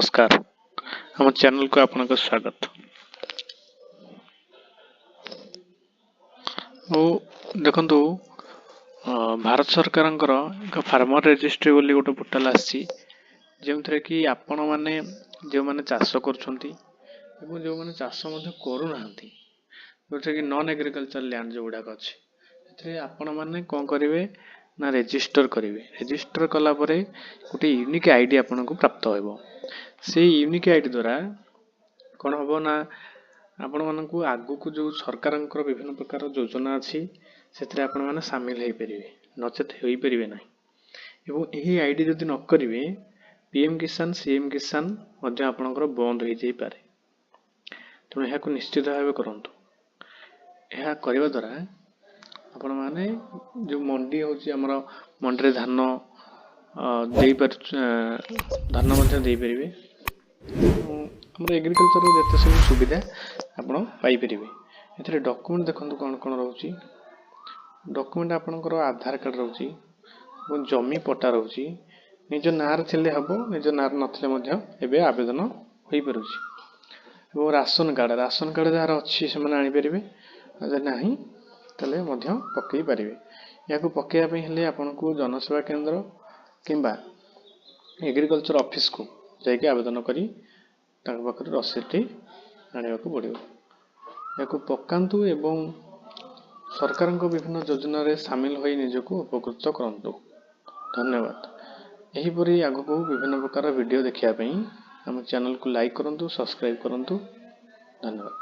नमस्कार हम चैनल को आपनको स्वागत। देखंतु भारत सरकार एक फार्मर रजिस्ट्री बोली गोटे पोर्टाल आसी जो कि आपण मैंने जो मैंने चाष कर जो मैंने चाष करूना जो कि नॉन एग्रीकल्चर लैंड जो गुड़ाक अच्छे आपण मैंने कौन करेंगे ना रेजिस्टर करेंगे। रेजिस्टर कला परे गोटे यूनिक आईडी आपन को प्राप्त हो से यूनिक आईडी द्वारा कौन हम ना आपण मानक आगु को जो सरकार विभिन्न प्रकार योजना अच्छी से आपण मैंने सामिल हो पारे नचेत हो पारे ना एवं यही आईडी जदि न करेंगे पीएम किसान सीएम किसान आपणकर बंद हो जाई पारे। तेणु यह निश्चित भाव करूँ यह करने द्वारा आपण मैंने जो मंडी होमर मंडी धान धान दे पारे आम एग्रीकल्चर जिते सब सुविधा आपड़ पाइपर। ये डॉक्यूमेंट देखो कौन कौन रोचे डॉक्यूमेंट आपणकर आधार कार्ड रोचे जमी पट्टा रोचे निज नार थे हम निज नार नथिले आवेदन हो पार। राशन कार्ड जार अच्छी से आनीपर ना तेल पकई पारे। या पकड़ापी आपन को जनसेवा केंद्र किंबा एग्रीकल्चर ऑफिस को जाकि आवेदन करी पाखे रसीद आने पड़ो या पकातु एवं सरकार विभिन्न योजना रे सामिल हो निजक उपकृत करूँ। धन्यवाद। यहीपरि आग को विभिन्न प्रकार वीडियो देखापी आम चैनल को लाइक करूँ सब्सक्राइब करूँ। धन्यवाद।